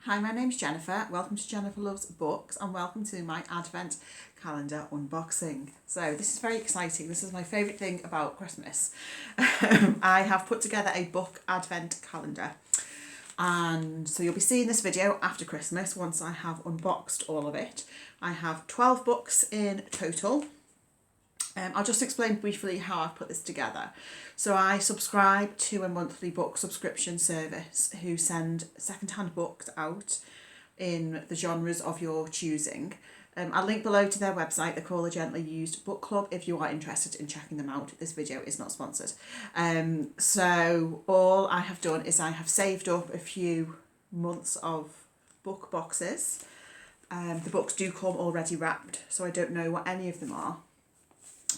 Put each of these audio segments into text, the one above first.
Hi, my name's Jennifer. Welcome to Jennifer Loves Books and welcome to my Advent calendar unboxing. So this is very exciting. This is my favourite thing about Christmas. I have put together a book Advent calendar, and so you'll be seeing this video after Christmas once I have unboxed all of it. I have 12 books in total. I'll just explain briefly how I've put this together. So I subscribe to a monthly book subscription service who send second-hand books out in the genres of your choosing. I'll link below to their website. They're called the Gently Used Book Club if you are interested in checking them out. This video is not sponsored. So all I have done is I have saved up a few months of book boxes. The books do come already wrapped, so I don't know what any of them are.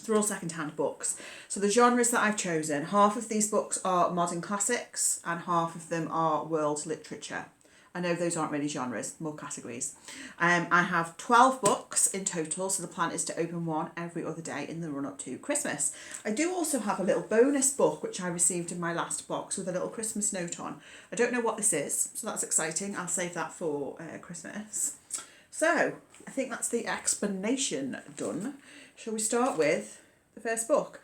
They're all second-hand books. So the genres that I've chosen, half of these books are modern classics and half of them are world literature. I know those aren't really genres, more categories. I have 12 books in total, so the plan is to open one every other day in the run-up to Christmas. I do also have a little bonus book which I received in my last box with a little Christmas note on. I don't know what this is, so that's exciting. I'll save that for Christmas. So I think that's the explanation done. Shall we start with the first book?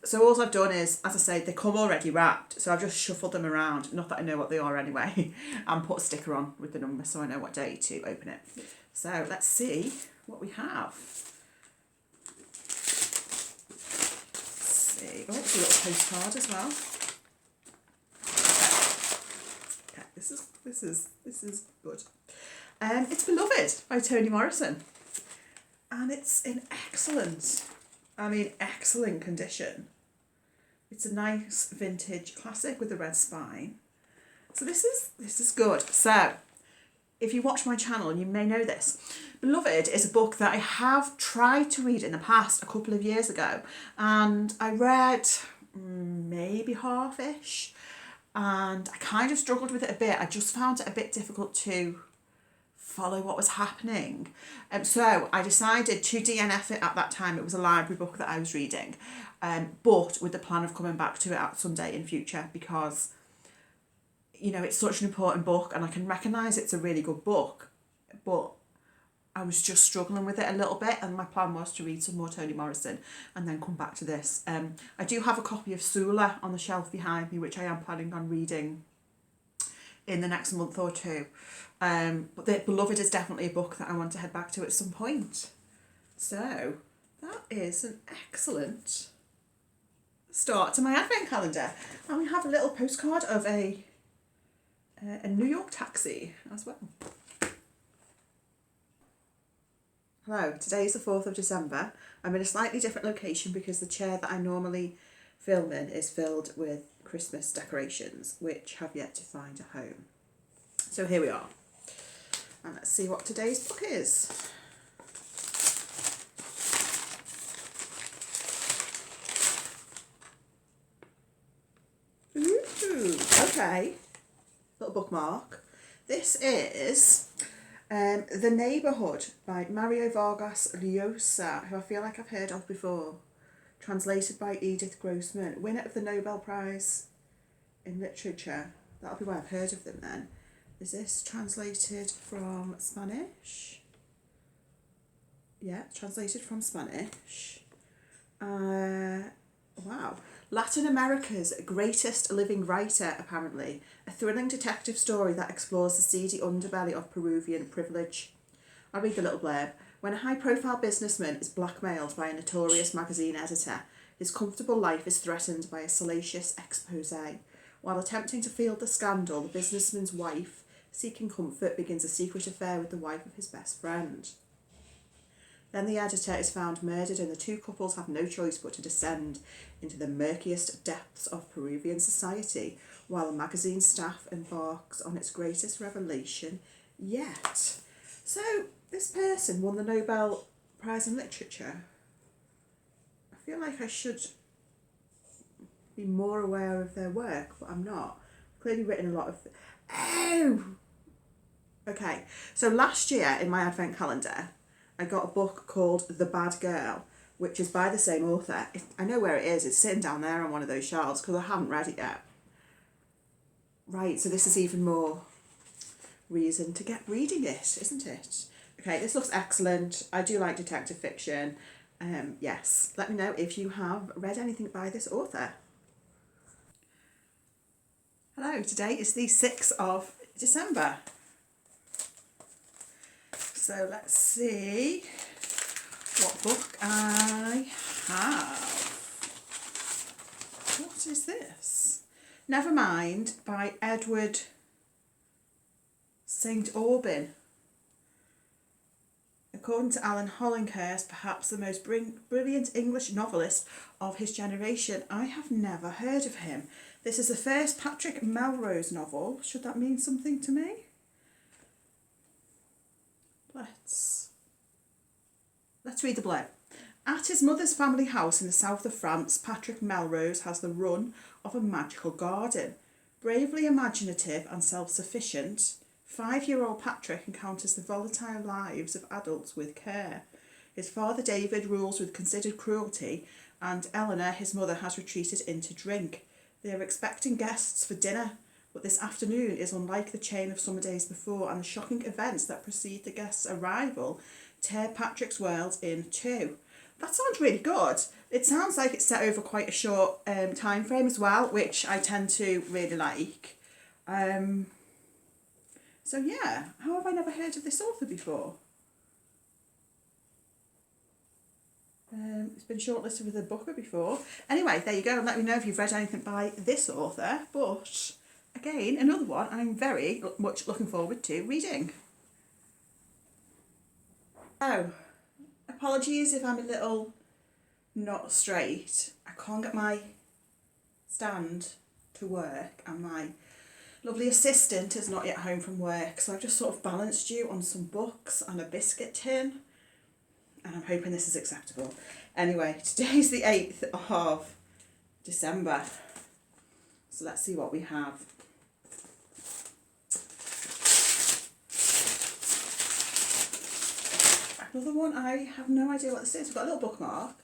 So all I've done is, as I say, they come already wrapped, so I've just shuffled them around, not that I know what they are anyway, and put a sticker on with the number so I know what day to open it. So let's see what we have. Let's see. Oh, it's a little postcard as well. Okay, this is good. It's Beloved by Toni Morrison. And it's in excellent condition. It's a nice vintage classic with a red spine. So this is good. So if you watch my channel, you may know this. Beloved is a book that I have tried to read in the past a couple of years ago, and I read maybe half-ish, and I kind of struggled with it a bit. I just found it a bit difficult to follow what was happening. So I decided to DNF it at that time. It was a library book that I was reading, but with the plan of coming back to it at some day in future because, you know, it's such an important book and I can recognise it's a really good book, but I was just struggling with it a little bit, and my plan was to read some more Toni Morrison and then come back to this. I do have a copy of Sula on the shelf behind me, which I am planning on reading in the next month or two. But the Beloved is definitely a book that I want to head back to at some point. So that is an excellent start to my advent calendar. And we have a little postcard of a New York taxi as well. Hello, today is the 4th of December. I'm in a slightly different location because the chair that I normally film in is filled with Christmas decorations, which have yet to find a home. So here we are. And let's see what today's book is. Ooh, okay. Little bookmark. This is The Neighbourhood by Mario Vargas Llosa, who I feel like I've heard of before. Translated by Edith Grossman, winner of the Nobel Prize in Literature. That'll be why I've heard of them then. Is this translated from Spanish? Yeah, translated from Spanish. Wow. Latin America's greatest living writer, apparently. A thrilling detective story that explores the seedy underbelly of Peruvian privilege. I'll read the little blurb. When a high-profile businessman is blackmailed by a notorious magazine editor, his comfortable life is threatened by a salacious expose. While attempting to field the scandal, the businessman's wife, seeking comfort, begins a secret affair with the wife of his best friend. Then the editor is found murdered and the two couples have no choice but to descend into the murkiest depths of Peruvian society, while the magazine staff embarks on its greatest revelation yet. So, this person won the Nobel Prize in Literature. I feel like I should be more aware of their work, but I'm not. I've clearly written a lot of... Oh! Okay, so last year in my advent calendar, I got a book called The Bad Girl, which is by the same author. I know where it is. It's sitting down there on one of those shelves because I haven't read it yet. Right, so this is even more reason to get reading it, isn't it? Okay, this looks excellent. I do like detective fiction. Yes, let me know if you have read anything by this author. Hello, today is the 6th of December. So let's see what book I have. What is this? Nevermind by Edward St. Aubyn. According to Alan Hollinghurst, perhaps the most brilliant English novelist of his generation. I have never heard of him. This is the first Patrick Melrose novel. Should that mean something to me? Let's read the blurb. At his mother's family house in the south of France, Patrick Melrose has the run of a magical garden. Bravely imaginative and self-sufficient, 5-year-old Patrick encounters the volatile lives of adults with care. His father David rules with considered cruelty, and Eleanor, his mother, has retreated into drink. They are expecting guests for dinner, but this afternoon is unlike the chain of summer days before, and the shocking events that precede the guests' arrival tear Patrick's world in two. That sounds really good. It sounds like it's set over quite a short time frame as well, which I tend to really like. So yeah, how have I never heard of this author before? It's been shortlisted with a Booker before. Anyway, there you go. Let me know if you've read anything by this author. But again, another one I'm very much looking forward to reading. Oh, apologies if I'm a little not straight. I can't get my stand to work and my lovely assistant is not yet home from work, so I've just sort of balanced you on some books and a biscuit tin, and I'm hoping this is acceptable. Anyway, today's the 8th of December, so let's see what we have. Another one, I have no idea what this is. We've got a little bookmark.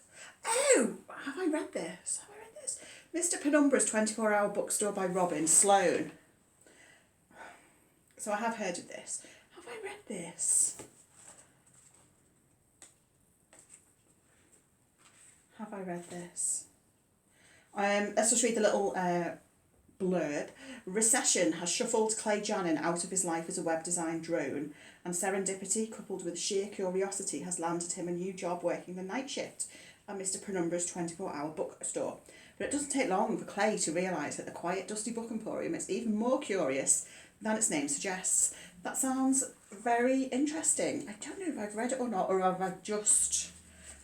Oh, have I read this? Have I read this? Mr. Penumbra's 24-Hour Bookstore by Robin Sloane. So I have heard of this. Have I read this? Have I read this? Let's just read the little blurb. Recession has shuffled Clay Janin out of his life as a web design drone, and serendipity, coupled with sheer curiosity, has landed him a new job working the night shift at Mr. Penumbra's 24-hour bookstore. But it doesn't take long for Clay to realise that the quiet, dusty book emporium is even more curious than its name suggests. That sounds very interesting. I don't know if I've read it or not, or if I've just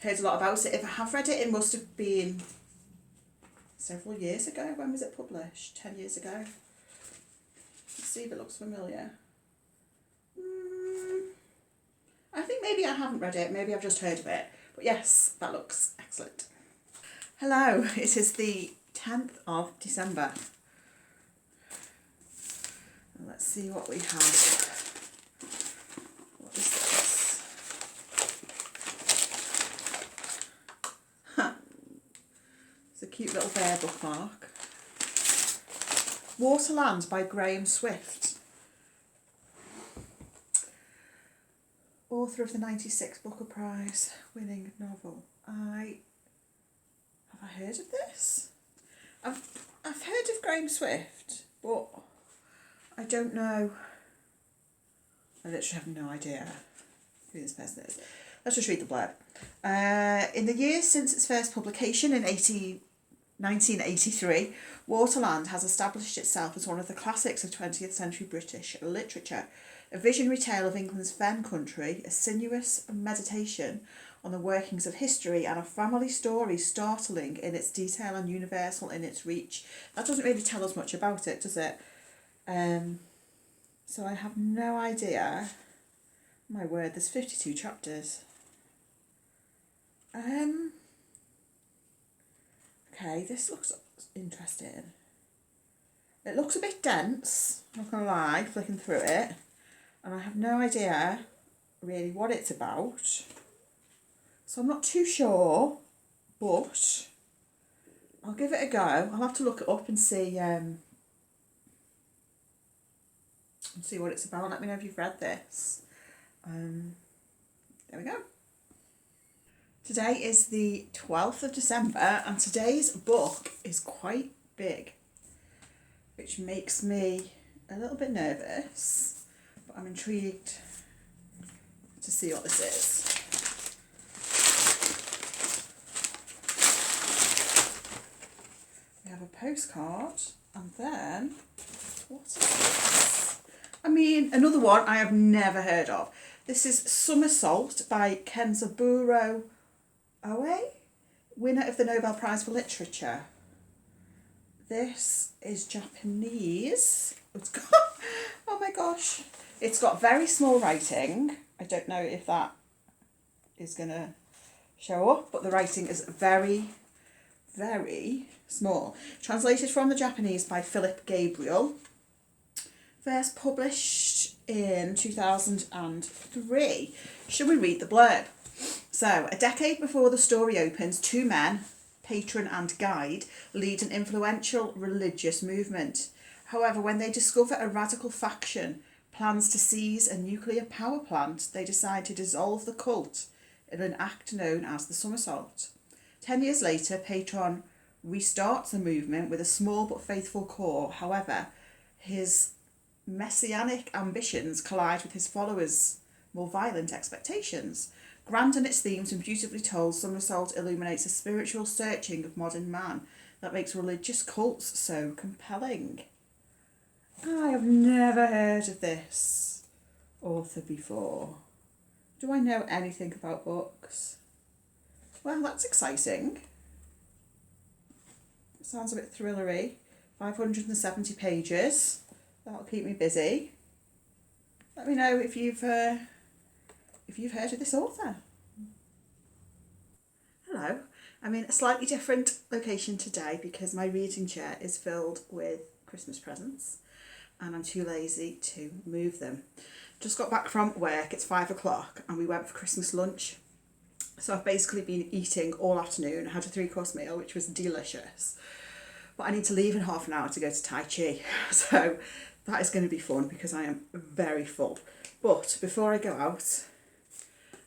heard a lot about it. If I have read it, it must have been several years ago. When was it published? 10 years ago. Let's see if it looks familiar. I think maybe I haven't read it. Maybe I've just heard of it. But yes, that looks excellent. Hello, it is the 10th of December. Let's see what we have. What is this? It's a cute little bear bookmark. Waterland by Graham Swift. Author of the 96 Booker Prize winning novel. Have I heard of this? I've heard of Graham Swift, but I don't know. I literally have no idea who this person is. Let's just read the blurb. In the years since its first publication in 1983, Waterland has established itself as one of the classics of 20th century British literature. A visionary tale of England's fen country, a sinuous meditation on the workings of history, and a family story startling in its detail and universal in its reach. That doesn't really tell us much about it, does it? So I have no idea. My word, there's 52 chapters. Okay, this looks interesting. It looks a bit dense, not gonna lie, flicking through it. And I have no idea really what it's about. So I'm not too sure, but I'll give it a go. I'll have to look it up and see and see what it's about. Let me know if you've read this. There we go. Today is the 12th of December and today's book is quite big, which makes me a little bit nervous, but I'm intrigued to see what this is. We have a postcard and then, what is this? I mean, another one I have never heard of. This is Somersault by Kenzaburo Oe, winner of the Nobel Prize for Literature. This is Japanese. It's got, oh my gosh. It's got very small writing. I don't know if that is going to show up, but the writing is very, very small. Translated from the Japanese by Philip Gabriel. First published in 2003. Should we read the blurb? So, a decade before the story opens, two men, patron and guide, lead an influential religious movement. However, when they discover a radical faction plans to seize a nuclear power plant, they decide to dissolve the cult in an act known as the Somersault. 10 years later, Patron restarts the movement with a small but faithful core. However, his messianic ambitions collide with his followers' more violent expectations. Grand in its themes and beautifully told, Somersault illuminates a spiritual searching of modern man that makes religious cults so compelling. I have never heard of this author before. Do I know anything about books? Well, that's exciting. It sounds a bit thrillery. 570 pages. That'll keep me busy. Let me know if you've heard of this author. Hello. I'm in a slightly different location today because my reading chair is filled with Christmas presents and I'm too lazy to move them. Just got back from work, it's 5 o'clock and we went for Christmas lunch. So I've basically been eating all afternoon. I had a 3-course meal, which was delicious. But I need to leave in half an hour to go to Tai Chi. So that is going to be fun because I am very full. But before I go out,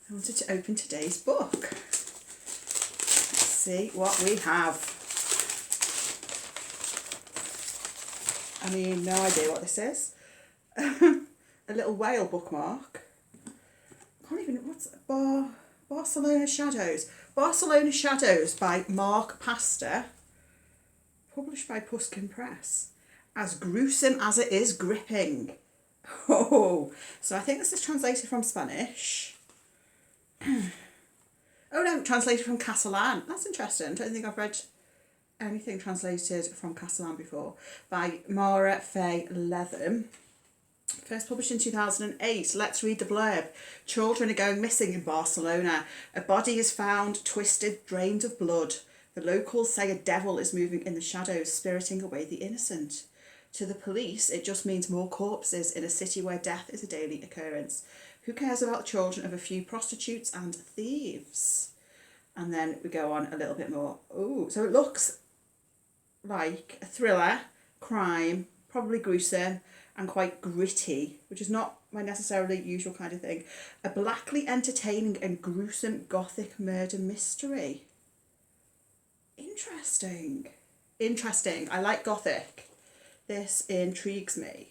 I wanted to open today's book. Let's see what we have. I mean, no idea what this is. A little whale bookmark. I can't even, what's Barcelona Shadows. Barcelona Shadows by Mark Pastor. Published by Puskin Press. As gruesome as it is gripping. Oh, so I think this is translated from Spanish. Oh no, translated from Catalan. That's interesting. I don't think I've read anything translated from Catalan before. By Mara Fay Letham. First published in 2008. Let's read the blurb. Children are going missing in Barcelona. A body is found, twisted, drained of blood. The locals say a devil is moving in the shadows, spiriting away the innocent. To the police, it just means more corpses in a city where death is a daily occurrence. Who cares about the children of a few prostitutes and thieves? And then we go on a little bit more. Oh, so it looks like a thriller, crime, probably gruesome, and quite gritty, which is not my necessarily usual kind of thing. A blackly entertaining and gruesome gothic murder mystery. Interesting. Interesting. I like gothic. This intrigues me.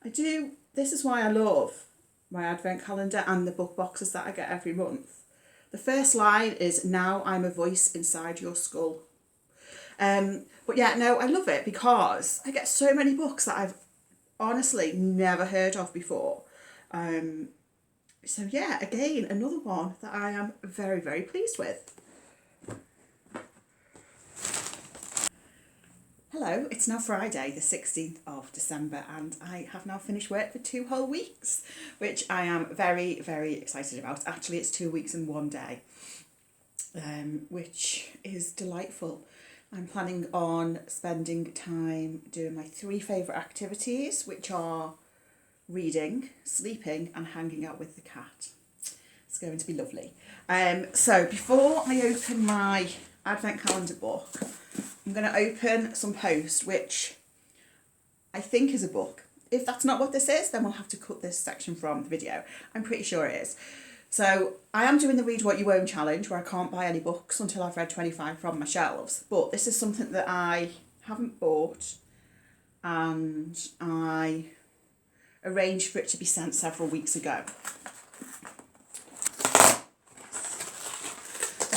This is why I love my advent calendar and the book boxes that I get every month. The first line is, now I'm a voice inside your skull. But yeah, no, I love it because I get so many books that I've honestly never heard of before. So yeah, again, another one that I am very, very pleased with. Hello, it's now Friday the 16th of December and I have now finished work for 2 whole weeks, which I am very, very excited about. Actually, it's 2 weeks and 1 day, which is delightful. I'm planning on spending time doing my 3 favourite activities, which are reading, sleeping and hanging out with the cat. It's going to be lovely. So before I open my advent calendar book, I'm going to open some post, which I think is a book. if that's not what this is, then we'll have to cut this section from the video. I'm pretty sure it is. So I am doing the Read What You Own challenge, where I can't buy any books until I've read 25 from my shelves. But this is something that I haven't bought, and I arranged for it to be sent several weeks ago.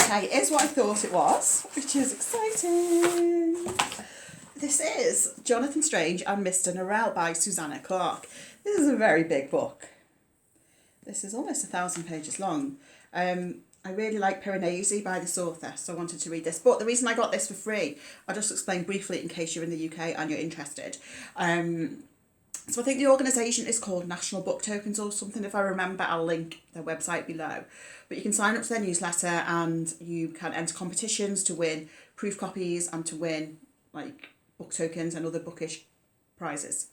Okay, here's what I thought it was, which is exciting. This is Jonathan Strange and Mr. Norrell by Susanna Clarke. This is a very big book. This is almost 1,000 pages long. I really like Piranesi by this author, so I wanted to read this. But the reason I got this for free, I'll just explain briefly in case you're in the UK and you're interested. So I think the organisation is called National Book Tokens or something. If I remember, I'll link their website below. But you can sign up to their newsletter and you can enter competitions to win proof copies and to win like book tokens and other bookish prizes.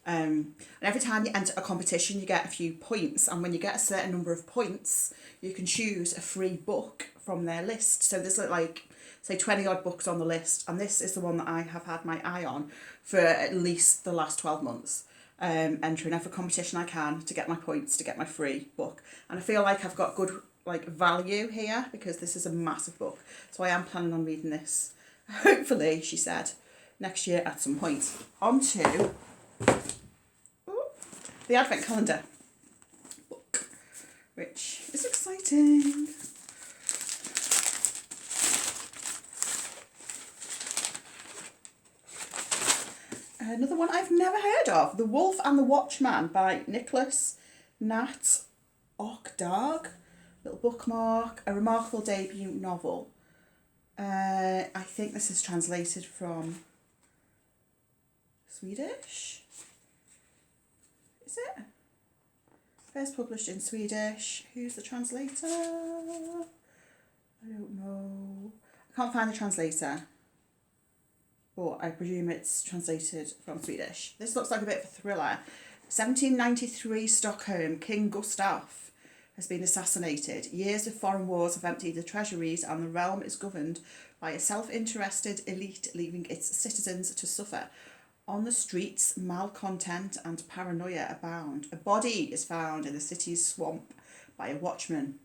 And every time you enter a competition, you get a few points. And when you get a certain number of points, you can choose a free book from their list. So there's like, say, 20 odd books on the list. And this is the one that I have had my eye on for at least the last 12 months. Entering every competition I can to get my points, to get my free book. And I feel like I've got good like value here because this is a massive book. So I am planning on reading this, hopefully, she said, next year at some point. On to the Advent Calendar book, which is exciting. Another one I've never heard of, The Wolf and the Watchman by Nicholas Nat Ochdag. Little bookmark, a remarkable debut novel. I think this is translated from Swedish. Is it? First published in Swedish. Who's the translator? I don't know. I can't find the translator, but I presume it's translated from Swedish. This looks like a bit of a thriller. 1793 Stockholm, King Gustav has been assassinated. Years of foreign wars have emptied the treasuries and the realm is governed by a self-interested elite, leaving its citizens to suffer. On the streets, malcontent and paranoia abound. A body is found in the city's swamp by a watchman.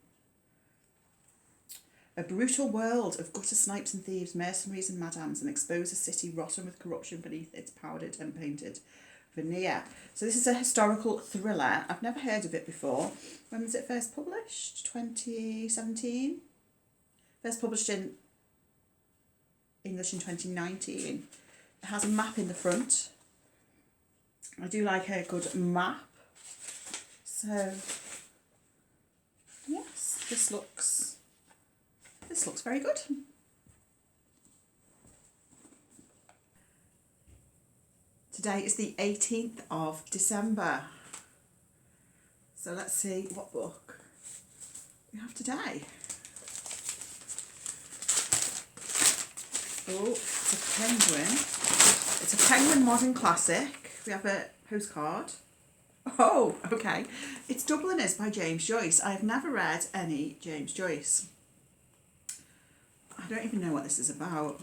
A brutal world of gutter snipes and thieves, mercenaries and madams, and expose a city rotten with corruption beneath its powdered and painted veneer. So this is a historical thriller. I've never heard of it before. When was it first published? 2017? First published in English in 2019. It has a map in the front. I do like a good map. So, yes, this looks very good. Today is the 18th of December. So let's see what book we have today. Oh, it's a penguin. It's a Penguin modern classic. We have a postcard. Oh, okay. It's Dubliners by James Joyce. I've never read any James Joyce. I don't even know what this is about.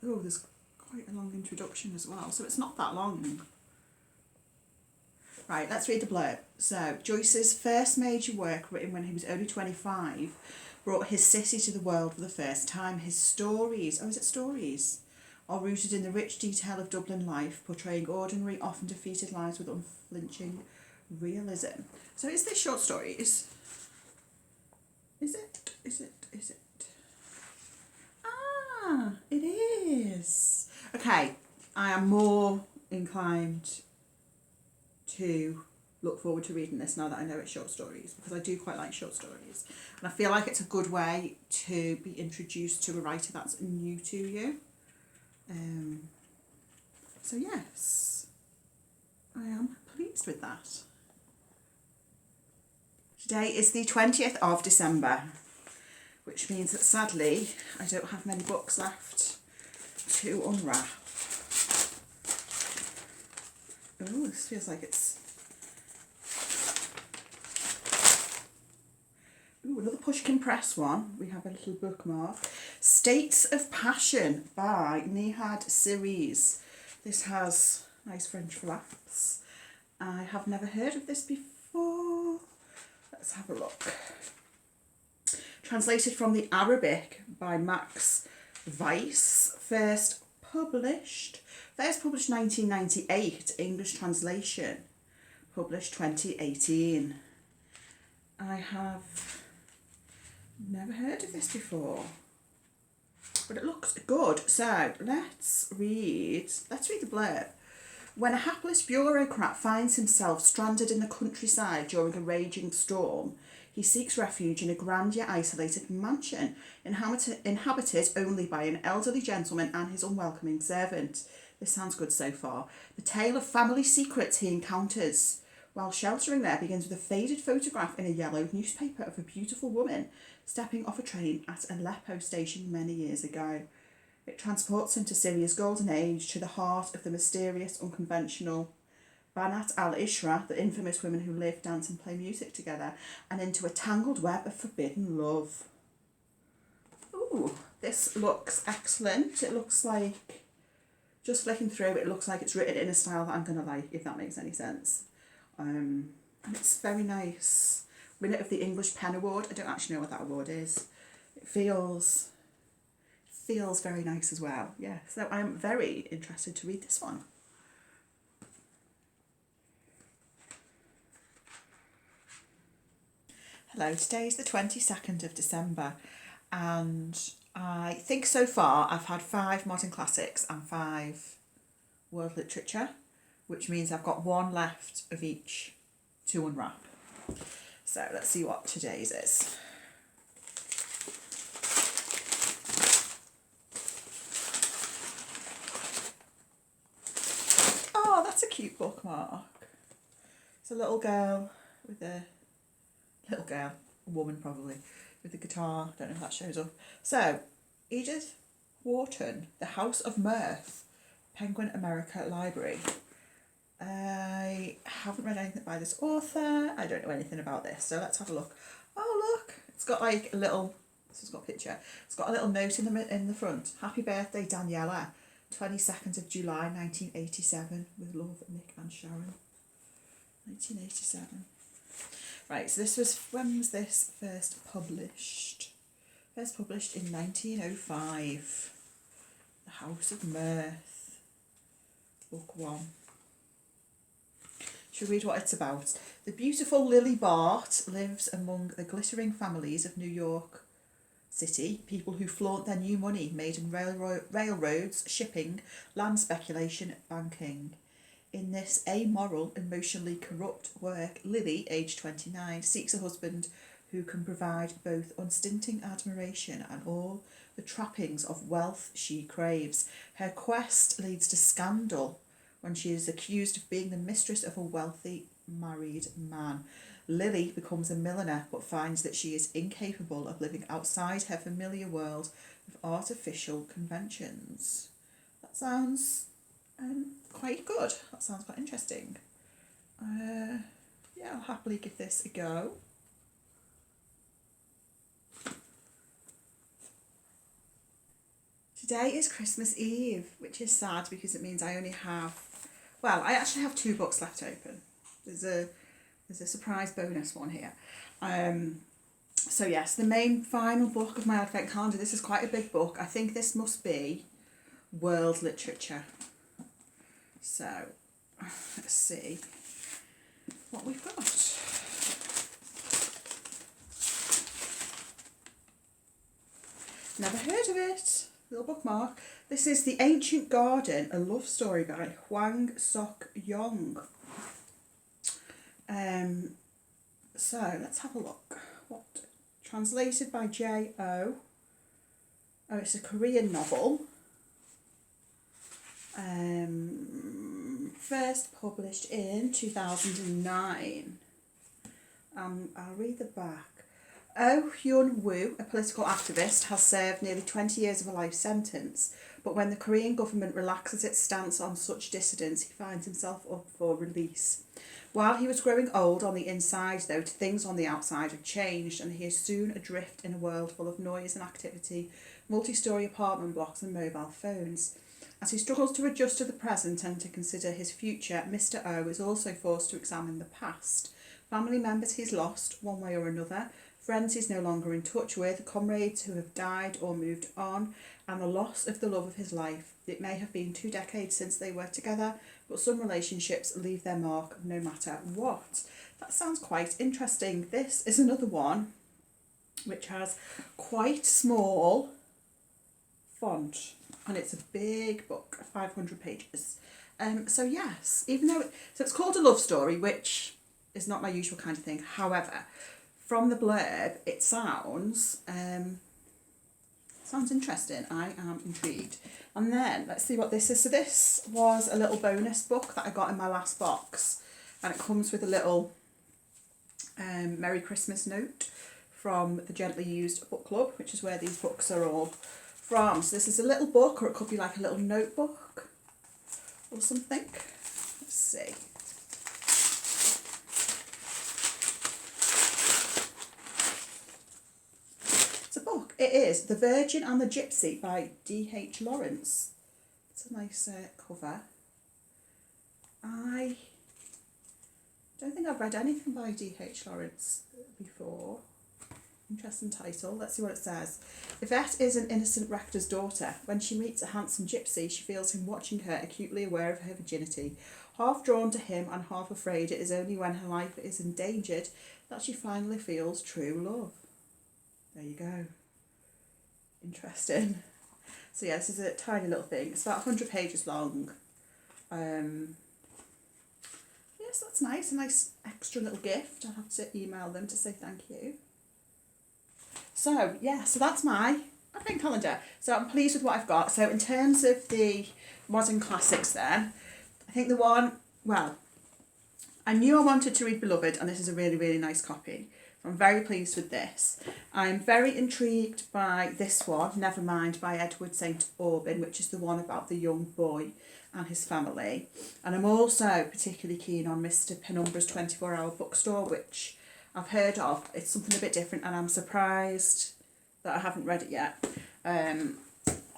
Oh, there's quite a long introduction as well, so it's not that long. Right, let's read the blurb. So, Joyce's first major work, written when he was only 25, brought his city to the world for the first time. His stories, are rooted in the rich detail of Dublin life, portraying ordinary, often defeated lives with unflinching realism. So is this short stories? Is it? Ah, it is. Okay, I am more inclined to look forward to reading this now that I know it's short stories, because I do quite like short stories. And I feel like it's a good way to be introduced to a writer that's new to you. So yes, I am pleased with that. Today is the 20th of December, which means that sadly I don't have many books left to unwrap. Oh, this feels like it's... Ooh, another Pushkin Press one. We have a little bookmark. States of Passion by Nihad Series. This has Nice French flaps. I have never heard of this before. Let's have a look. Translated from the Arabic by Max Weiss. First published 1998. English translation. Published 2018. I have never heard of this before. But it looks good. So let's read the blurb. When a hapless bureaucrat finds himself stranded in the countryside during a raging storm, he seeks refuge in a grand yet isolated mansion, inhabited only by an elderly gentleman and his unwelcoming servant. This sounds good so far. The tale of family secrets he encounters while sheltering there begins with a faded photograph in a yellowed newspaper of a beautiful woman stepping off a train at Aleppo station many years ago. It transports him to Syria's golden age, to the heart of the mysterious, unconventional Banat al-Ishra, the infamous women who live, dance and play music together, and into a tangled web of forbidden love. Ooh, this looks excellent. It looks like, just flicking through, it looks like it's written in a style that I'm going to like, if that makes any sense. And it's very nice. Winner of the English Pen Award. I don't actually know what that award is. It feels very nice as well. Yeah, so I'm very interested to read this one. Hello, today is the 22nd of December and I think so far I've had 5 modern classics and 5 world literature, which means I've got 1 left of each to unwrap. So let's see what today's is. Oh, that's a cute bookmark. It's a little girl, a woman probably, with a guitar. Don't know if that shows up. So, Edith Wharton, The House of Mirth, Penguin America Library. I haven't read anything by this author. I don't know anything about this. So let's have a look. Oh look, it's got like a little. This has got a picture. It's got a little note in the front. Happy birthday, Daniela. 22nd of July, 1987. With love, Nick and Sharon. 1987. Right, so when was this first published? First published in 1905. The House of Mirth. Book 1. Should we read what it's about? The beautiful Lily Bart lives among the glittering families of New York City, people who flaunt their new money made in railroads, shipping, land speculation, banking. In this amoral, emotionally corrupt work, Lily, aged 29, seeks a husband who can provide both unstinting admiration and all the trappings of wealth she craves. Her quest leads to scandal when she is accused of being the mistress of a wealthy married man. Lily becomes a milliner but finds that she is incapable of living outside her familiar world of artificial conventions. That sounds quite good. That sounds quite interesting. Yeah, I'll happily give this a go. Today is Christmas Eve, which is sad because it means I only have, well, I actually have 2 books left open. There's a surprise bonus one here. So yes, the main final book of my advent calendar. This is quite a big book. I think this must be world literature. So let's see what we've got. Never heard of it. Little bookmark. This is The Ancient Garden, a love story by Hwang Sok Yong. So let's have a look. What? Translated by J.O. Oh, it's a Korean novel. First published in 2009. I'll read the back. Oh Hyun-woo, a political activist, has served nearly 20 years of a life sentence, but when the Korean government relaxes its stance on such dissidents, he finds himself up for release. While he was growing old on the inside, though, things on the outside had changed, and he is soon adrift in a world full of noise and activity, multi-storey apartment blocks and mobile phones. As he struggles to adjust to the present and to consider his future, Mr. O is also forced to examine the past. Family members he's lost, one way or another, friends he's no longer in touch with, comrades who have died or moved on, and the loss of the love of his life. It may have been 2 decades since they were together, but some relationships leave their mark no matter what. That sounds quite interesting. This is another one which has quite small font, and it's a big book, 500 pages. So yes, even though so it's called a love story, which is not my usual kind of thing. However, from the blurb, it sounds interesting. I am intrigued. And then let's see what this is. So this was a little bonus book that I got in my last box, and it comes with a little Merry Christmas note from the Gently Used Book Club, which is where these books are all from. So this is a little book, or it could be like a little notebook or something. Let's see. It's a book. It is The Virgin and the Gypsy by D.H. Lawrence. It's a nice cover. I don't think I've read anything by D.H. Lawrence before. Interesting title. Let's see what it says. Yvette is an innocent rector's daughter. When she meets a handsome gypsy, she feels him watching her, acutely aware of her virginity. Half drawn to him and half afraid, it is only when her life is endangered that she finally feels true love. There you go. Interesting. So yeah, this is a tiny little thing. It's about 100 pages long. Yes, that's nice. A nice extra little gift. I'll have to email them to say thank you. So, yeah, so that's my advent calendar. So I'm pleased with what I've got. So in terms of the modern classics then, I think the one, well, I knew I wanted to read Beloved, and this is a really, really nice copy. I'm very pleased with this. I'm very intrigued by this one, Nevermind, by Edward St. Aubyn, which is the one about the young boy and his family. And I'm also particularly keen on Mr. Penumbra's 24-hour bookstore, which I've heard of. It's something a bit different, and I'm surprised that I haven't read it yet.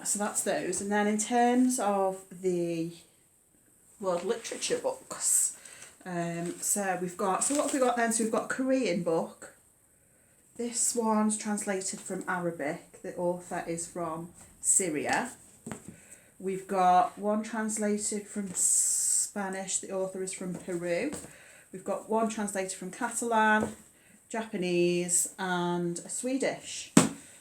So that's those. And then in terms of the world literature books, so what have we got then? So we've got a Korean book. This one's translated from Arabic. The author is from Syria. We've got one translated from Spanish. The author is from Peru. We've got one translated from Catalan, Japanese, and Swedish.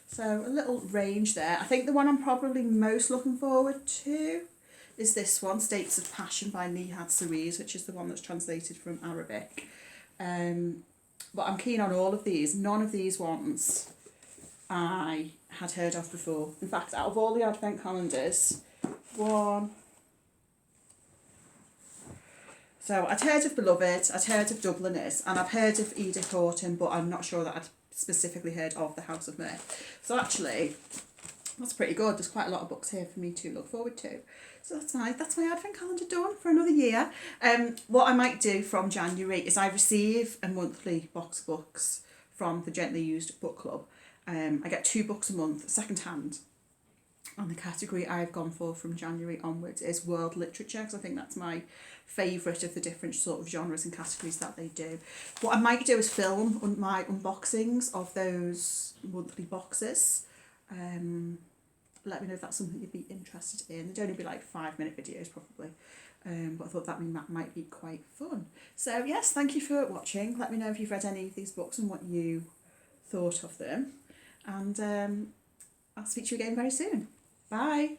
So a little range there. I think the one I'm probably most looking forward to is this one, States of Passion by Nihad Cerise, which is the one that's translated from Arabic. But I'm keen on all of these. None of these ones I had heard of before. In fact, out of all the advent calendars, so I'd heard of Beloved, I'd heard of Dubliners, and I've heard of Edith Horton, but I'm not sure that I'd specifically heard of The House of Mirth. So actually, that's pretty good. There's quite a lot of books here for me to look forward to. So that's my advent calendar done for another year. What I might do from January is I receive a monthly box of books from the Gently Used Book Club. I get 2 books a month, second hand. And the category I've gone for from January onwards is world literature, because I think that's my favourite of the different sort of genres and categories that they do. What I might do is film my unboxings of those monthly boxes. Let me know if that's something you'd be interested in. They'd only be like 5-minute videos probably. But I thought that might be quite fun. So yes, thank you for watching. Let me know if you've read any of these books and what you thought of them. And I'll speak to you again very soon. Bye.